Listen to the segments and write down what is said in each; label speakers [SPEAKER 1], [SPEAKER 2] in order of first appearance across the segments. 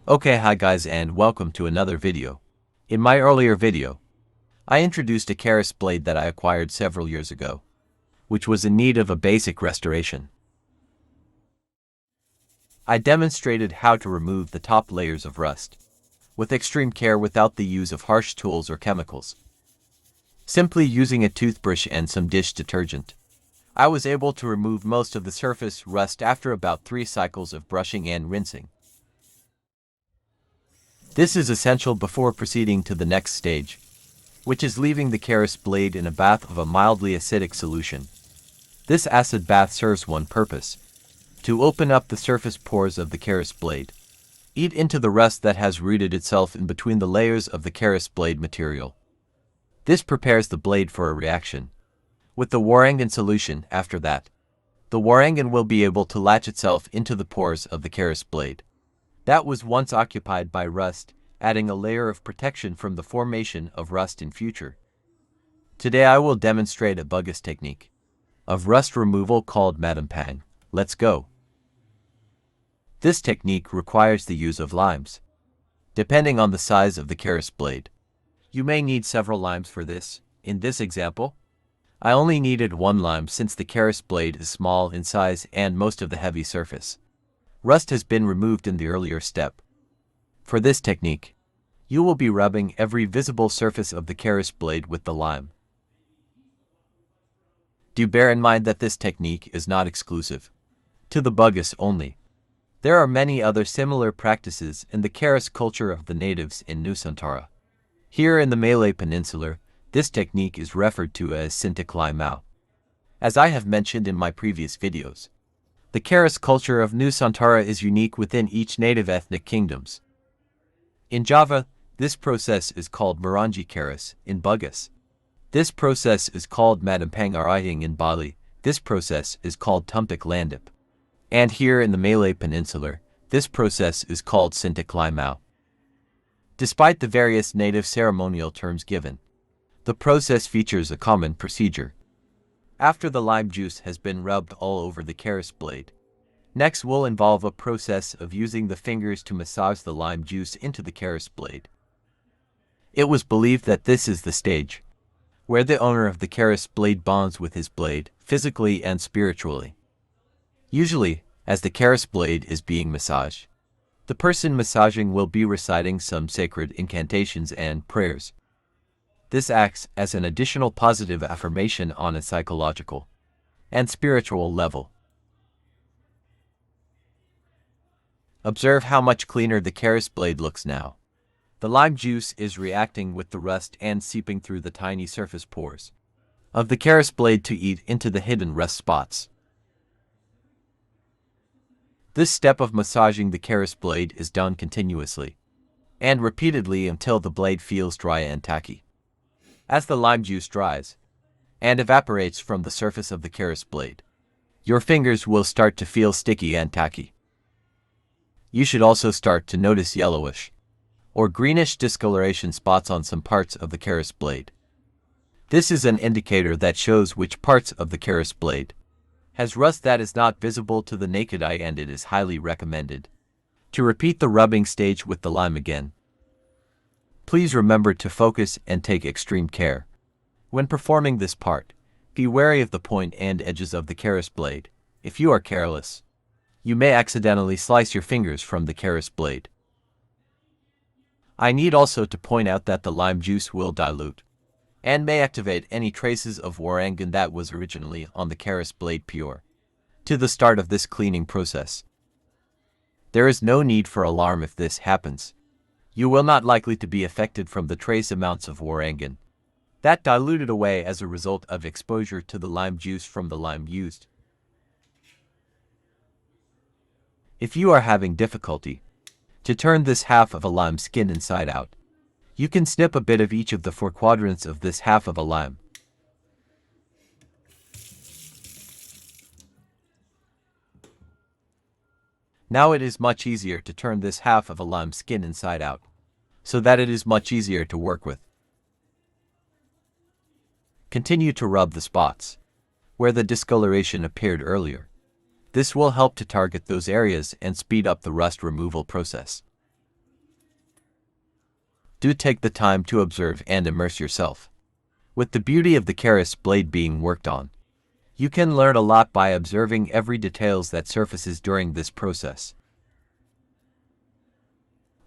[SPEAKER 1] Okay, hi guys and welcome to another video. In my earlier video, I introduced a Keris blade that I acquired several years ago, which was in need of a basic restoration. I demonstrated how to remove the top layers of rust, with extreme care without the use of harsh tools or chemicals. Simply using a toothbrush and some dish detergent, I was able to remove most of the surface rust after about 3 cycles of brushing and rinsing. This is essential before proceeding to the next stage, which is leaving the Keris blade in a bath of a mildly acidic solution. This acid bath serves one purpose: to open up the surface pores of the Keris blade, eat into the rust that has rooted itself in between the layers of the Keris blade material. This prepares the blade for a reaction with the maranggi solution. After that, the maranggi will be able to latch itself into the pores of the Keris blade that was once occupied by rust, adding a layer of protection from the formation of rust in future. Today I will demonstrate a Bugis technique of rust removal called Mattompang. Let's go. This technique requires the use of limes. Depending on the size of the Keris blade, you may need several limes for this. In this example, I only needed 1 lime since the Keris blade is small in size and most of the heavy surface rust has been removed in the earlier step. For this technique, you will be rubbing every visible surface of the Keris blade with the lime. Do bear in mind that this technique is not exclusive to the Bugis only. There are many other similar practices in the Keris culture of the natives in Nusantara. Here in the Malay Peninsula, this technique is referred to as sintik limau. As I have mentioned in my previous videos, the Keris culture of Nusantara is unique within each native ethnic kingdoms. In Java, this process is called maranggi Keris. In Bugis, this process is called Mattompang Arayang. In Bali, this process is called tumtik landip. And here in the Malay Peninsula, this process is called sintik limau. Despite the various native ceremonial terms given, the process features a common procedure. After the lime juice has been rubbed all over the Keris blade, next will involve a process of using the fingers to massage the lime juice into the Keris blade. It was believed that this is the stage where the owner of the Keris blade bonds with his blade, physically and spiritually. Usually, as the Keris blade is being massaged, the person massaging will be reciting some sacred incantations and prayers. This acts as an additional positive affirmation on a psychological and spiritual level. Observe how much cleaner the Keris blade looks now. The lime juice is reacting with the rust and seeping through the tiny surface pores of the Keris blade to eat into the hidden rust spots. This step of massaging the Keris blade is done continuously and repeatedly until the blade feels dry and tacky. As the lime juice dries and evaporates from the surface of the Keris blade, your fingers will start to feel sticky and tacky. You should also start to notice yellowish or greenish discoloration spots on some parts of the Keris blade. This is an indicator that shows which parts of the Keris blade has rust that is not visible to the naked eye, and it is highly recommended to repeat the rubbing stage with the lime again. Please remember to focus and take extreme care when performing this part. Be wary of the point and edges of the Keris blade. If you are careless, you may accidentally slice your fingers from the Keris blade. I need also to point out that the lime juice will dilute and may activate any traces of maranggi that was originally on the Keris blade prior to the start of this cleaning process. There is no need for alarm if this happens. You will not likely to be affected from the trace amounts of maranggi that diluted away as a result of exposure to the lime juice from the lime used. If you are having difficulty to turn this half of a lime skin inside out, you can snip a bit of each of the 4 quadrants of this half of a lime. Now it is much easier to turn this half of a lime skin inside out, so that it is much easier to work with. Continue to rub the spots where the discoloration appeared earlier. This will help to target those areas and speed up the rust removal process. Do take the time to observe and immerse yourself. With the beauty of the Keris blade being worked on, you can learn a lot by observing every details that surfaces during this process.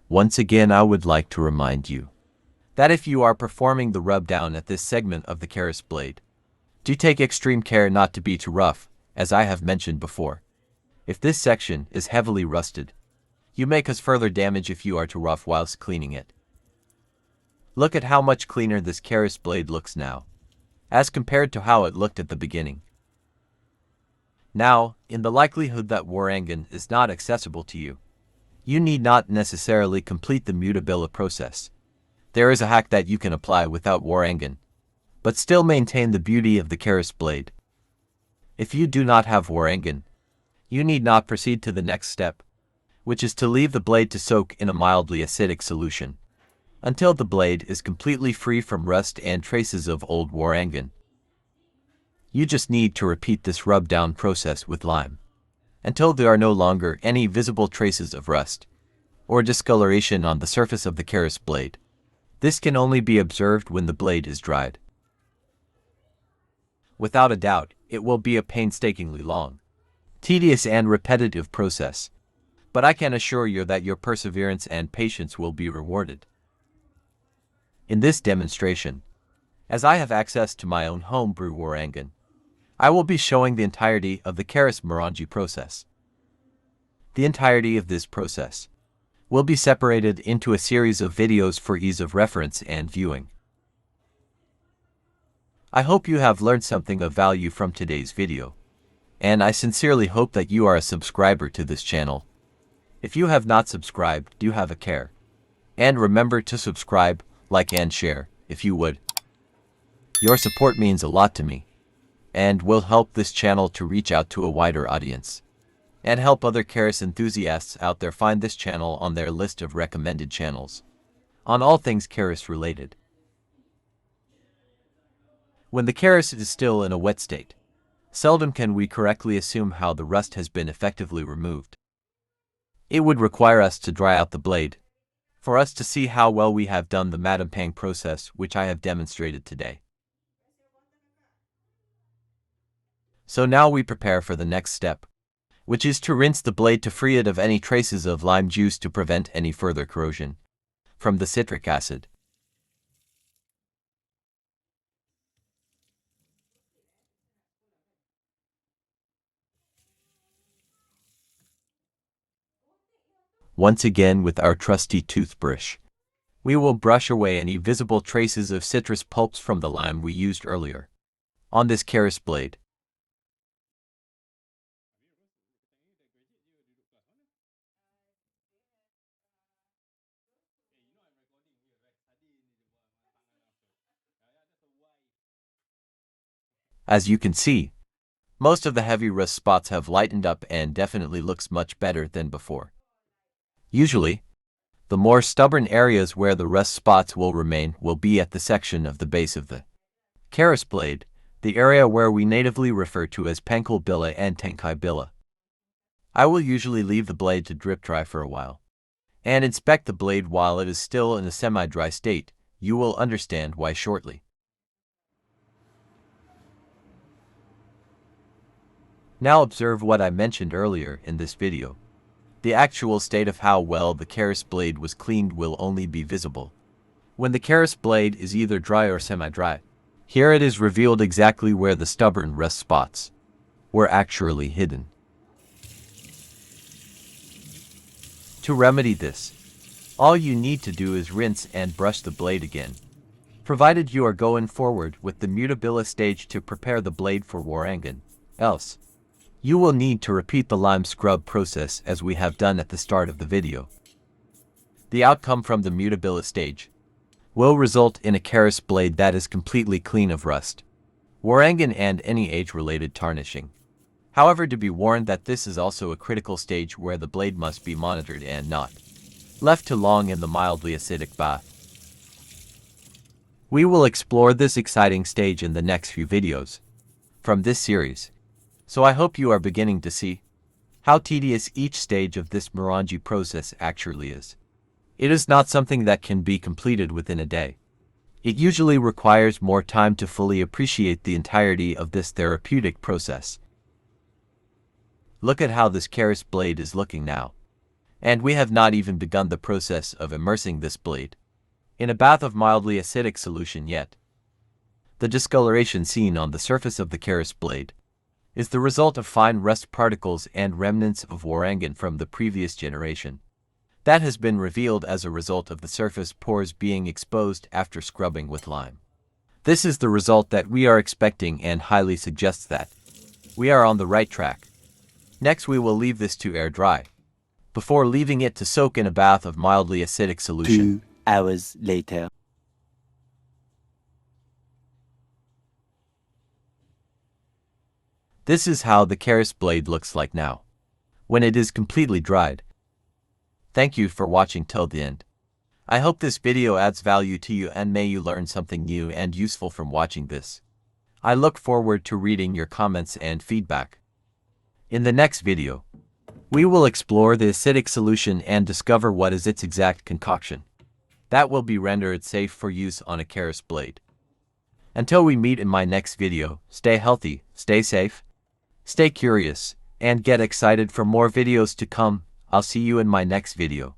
[SPEAKER 1] Once again, I would like to remind you that if you are performing the rub down at this segment of the Keris blade, do take extreme care not to be too rough, as I have mentioned before. If this section is heavily rusted, you may cause further damage if you are too rough whilst cleaning it. Look at how much cleaner this Keris blade looks now, as compared to how it looked at the beginning. Now, in the likelihood that Warangan is not accessible to you, you need not necessarily complete the mutability process. There is a hack that you can apply without Warangan, but still maintain the beauty of the Keris blade. If you do not have Warangan, you need not proceed to the next step, which is to leave the blade to soak in a mildly acidic solution, until the blade is completely free from rust and traces of old Warangan. You just need to repeat this rub-down process with lime, until there are no longer any visible traces of rust or discoloration on the surface of the Keris blade. This can only be observed when the blade is dried. Without a doubt, it will be a painstakingly long, tedious and repetitive process, but I can assure you that your perseverance and patience will be rewarded. In this demonstration, as I have access to my own homebrew Warangan, I will be showing the entirety of the Keris maranggi process. The entirety of this process will be separated into a series of videos for ease of reference and viewing. I hope you have learned something of value from today's video, and I sincerely hope that you are a subscriber to this channel. If you have not subscribed, do have a care. And remember to subscribe, like and share, if you would. Your support means a lot to me, and will help this channel to reach out to a wider audience, and help other Keris enthusiasts out there find this channel on their list of recommended channels, on all things Keris related. When the Keris is still in a wet state, seldom can we correctly assume how the rust has been effectively removed. It would require us to dry out the blade, for us to see how well we have done the Mattompang process which I have demonstrated today. So now we prepare for the next step, which is to rinse the blade to free it of any traces of lime juice to prevent any further corrosion from the citric acid. Once again, with our trusty toothbrush, we will brush away any visible traces of citrus pulps from the lime we used earlier on this Keris blade. As you can see, most of the heavy rust spots have lightened up and definitely looks much better than before. Usually, the more stubborn areas where the rust spots will remain will be at the section of the base of the Keris blade, the area where we natively refer to as Pankal Bila and Tenkai Bila. I will usually leave the blade to drip dry for a while, and inspect the blade while it is still in a semi-dry state. You will understand why shortly. Now observe what I mentioned earlier in this video. The actual state of how well the Keris blade was cleaned will only be visible when the Keris blade is either dry or semi-dry. Here it is revealed exactly where the stubborn rust spots were actually hidden. To remedy this, all you need to do is rinse and brush the blade again, provided you are going forward with the mutability stage to prepare the blade for Warangan. Else, you will need to repeat the lime scrub process as we have done at the start of the video. The outcome from the mutability stage will result in a Keris blade that is completely clean of rust, Warangan and any age-related tarnishing. However, to be warned that this is also a critical stage where the blade must be monitored and not left too long in the mildly acidic bath. We will explore this exciting stage in the next few videos from this series, so I hope you are beginning to see how tedious each stage of this maranggi process actually is. It is not something that can be completed within a day. It usually requires more time to fully appreciate the entirety of this therapeutic process. Look at how this Keris blade is looking now. And we have not even begun the process of immersing this blade in a bath of mildly acidic solution yet. The discoloration seen on the surface of the Keris blade is the result of fine rust particles and remnants of warangan from the previous generation. That has been revealed as a result of the surface pores being exposed after scrubbing with lime. This is the result that we are expecting and highly suggests that we are on the right track. Next we will leave this to air dry, before leaving it to soak in a bath of mildly acidic solution.
[SPEAKER 2] 2 hours later.
[SPEAKER 1] This is how the Keris blade looks like now, when it is completely dried. Thank you for watching till the end. I hope this video adds value to you and may you learn something new and useful from watching this. I look forward to reading your comments and feedback. In the next video, we will explore the acidic solution and discover what is its exact concoction that will be rendered safe for use on a Keris blade. Until we meet in my next video, stay healthy, stay safe, stay curious, and get excited for more videos to come. I'll see you in my next video.